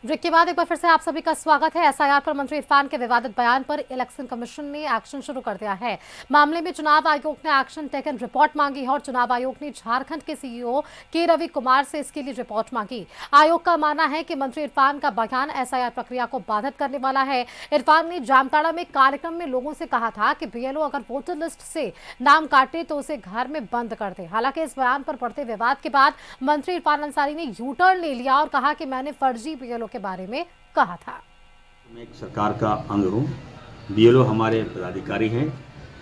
Break के बाद एक बार फिर से आप सभी का स्वागत है। एसआईआर पर मंत्री इरफान के विवादित बयान पर इलेक्शन कमीशन ने एक्शन शुरू कर दिया है। मामले में चुनाव आयोग ने एक्शन टेकन रिपोर्ट मांगी है और चुनाव आयोग ने झारखंड के सीईओ के रवि कुमार से इसके लिए रिपोर्ट मांगी। आयोग का मानना है कि मंत्री इरफान का बयान एसआईआर प्रक्रिया को बाधित करने वाला है। इरफान ने जामताड़ा में कार्यक्रम में लोगों से कहा था कि बीएलओ अगर वोटर लिस्ट से नाम काटे तो उसे घर में बंद कर दे। हालांकि इस बयान पर बढ़ते विवाद के बाद मंत्री इरफान अंसारी ने यू टर्न ले लिया और कहा कि मैंने फर्जी बीएलओ के बारे में कहा था। मैं एक सरकार का अंग हूँ। बीएलओ हमारे पदाधिकारी हैं।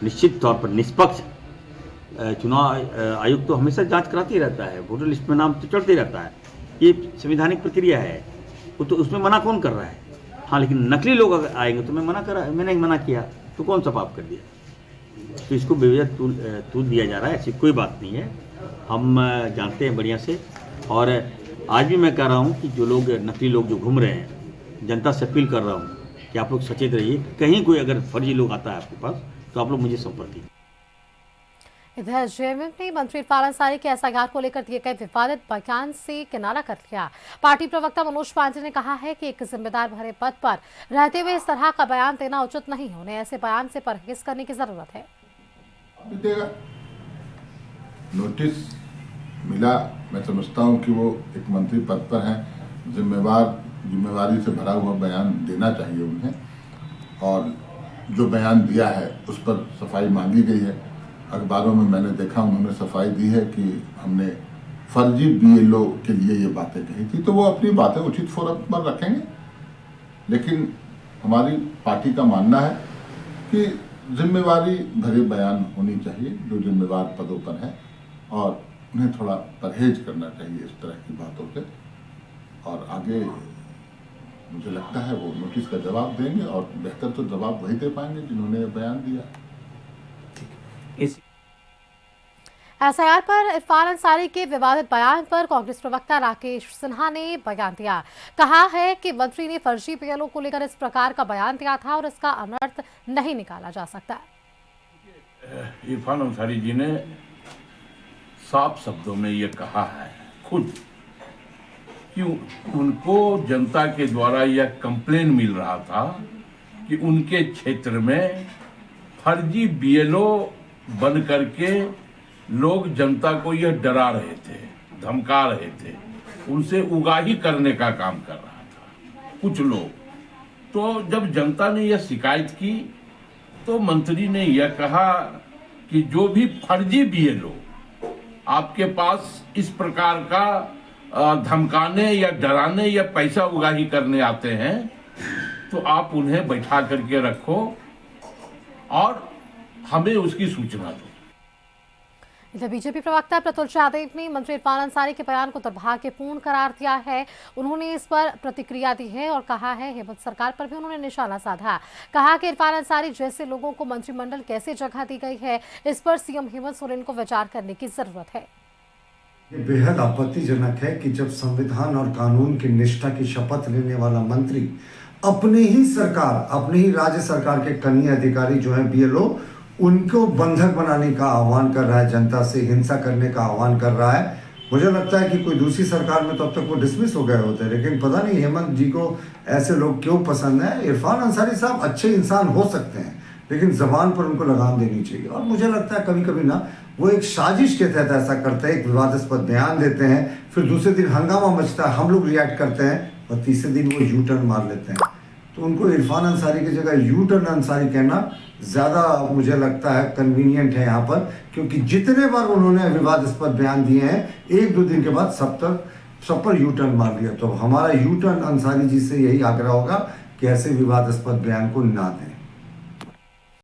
निश्चित तौर पर निष्पक्ष चुनाव आयोग तो हमेशा जांच कराते ही रहता है। वोटर लिस्ट में नाम तो चढ़ते रहता है। ये संवैधानिक प्रक्रिया है। वो तो उसमें मना कौन कर रहा है? हाँ, लेकिन नकली लोग अगर आएंगे तो मैंने मना किया तो कौन सा पाप कर दिया? तो इसको बेवजह तूल दिया जा रहा है। ऐसी कोई बात नहीं है। हम जानते हैं बढ़िया से। और आज भी मैं कह रहा हूँ कि जो लोग नकली लोग जो घूम रहे हैं, जनता से अपील कर रहा हूँ कि आप लोग सचेत रहिए। कहीं कोई अगर फर्जी लोग आता है आपके पास तो आप लोग मुझे संपर्क कीजिए। इधर जेएमएम ने मंत्री इरफान अंसारी के एसआईआर को लेकर दिए गए विवादित बयान से किनारा कर लिया। पार्टी प्रवक्ता मनोज पांडे ने कहा है कि एक जिम्मेदार भरे पद पर रहते हुए इस तरह का बयान देना उचित नहीं। उन्हें ऐसे बयान से परहेज करने की जरूरत है। नोटिस मिला, मैं समझता हूं कि वो एक मंत्री पद पर हैं, जिम्मेवारी से भरा हुआ बयान देना चाहिए उन्हें। और जो बयान दिया है उस पर सफाई मांगी गई है। अखबारों में मैंने देखा उन्होंने सफाई दी है कि हमने फर्जी बीएलओ के लिए ये बातें कही थी। तो वो अपनी बातें उचित फोरम पर रखेंगे, लेकिन हमारी पार्टी का मानना है कि जिम्मेवारी भरे बयान होनी चाहिए जो जिम्मेवार पदों पर है, और उन्हें थोड़ा परहेज करना चाहिए इस तरह की बातों से। और आगे मुझे लगता है वो नोटिस का जवाब देंगे, और बेहतर तो जवाब वही दे पाएंगे जिन्होंने बयान दिया। एसआईआर पर इरफान अंसारी के विवादित बयान पर कांग्रेस प्रवक्ता राकेश सिन्हा ने बयान दिया। कहा है कि मंत्री ने फर्जी बीएलओ को लेकर इस प्रकार का बयान दिया था और इसका अनर्थ नहीं निकाला जा सकता। इरफान अंसारी जी ने साफ शब्दों में ये कहा है खुद कि उनको जनता के द्वारा यह कंप्लेन मिल रहा था कि उनके क्षेत्र में फर्जी बीएलओ बन करके लोग जनता को यह डरा रहे थे, धमका रहे थे, उनसे उगाही करने का काम कर रहा था कुछ लोग। तो जब जनता ने यह शिकायत की तो मंत्री ने यह कहा कि जो भी फर्जी बीएलओ आपके पास इस प्रकार का धमकाने या डराने या पैसा उगाही करने आते हैं तो आप उन्हें बैठा करके रखो और हमें उसकी सूचना दो। इधर बीजेपी प्रवक्ता प्रतुल यादव ने मंत्री इरफान अंसारी के बयान को दुर्भाग्यपूर्ण करार दिया है। उन्होंने इस पर प्रतिक्रिया दी है और कहा है हेमंत सरकार पर भी उन्होंने निशाना साधा। कहा कि इरफान अंसारी जैसे लोगों को मंत्रिमंडल कैसे जगह दी गई है, इस पर सीएम हेमंत सोरेन को विचार करने की जरूरत है। ये बेहद आपत्तिजनक है कि जब संविधान और कानून की निष्ठा की शपथ लेने वाला मंत्री अपनी ही राज्य सरकार के कनीय अधिकारी जो है बीएलओ, उनको बंधक बनाने का आह्वान कर रहा है, जनता से हिंसा करने का आह्वान कर रहा है। मुझे लगता है कि कोई दूसरी सरकार में तो अब तक वो डिसमिस हो गए होते, लेकिन पता नहीं हेमंत जी को ऐसे लोग क्यों पसंद है। इरफान अंसारी साहब अच्छे इंसान हो सकते हैं, लेकिन जबान पर उनको लगाम देनी चाहिए। और मुझे लगता है कभी कभी ना वो एक साजिश के तहत ऐसा करते हैं, एक विवादास्पद बयान देते हैं, फिर दूसरे दिन हंगामा मचता है, हम लोग रिएक्ट करते हैं, और तीसरे दिन वो यू टर्न मार लेते हैं। तो उनको इरफान अंसारी की जगह यू टर्न अंसारी कहना ज़्यादा मुझे लगता है कन्वीनियंट है यहाँ पर, क्योंकि जितने बार उन्होंने विवादास्पद बयान दिए हैं, एक दो दिन के बाद सब पर यू टर्न मार दिया। तो हमारा यू टर्न अंसारी जी से यही आग्रह होगा कि ऐसे विवादास्पद बयान को ना दें।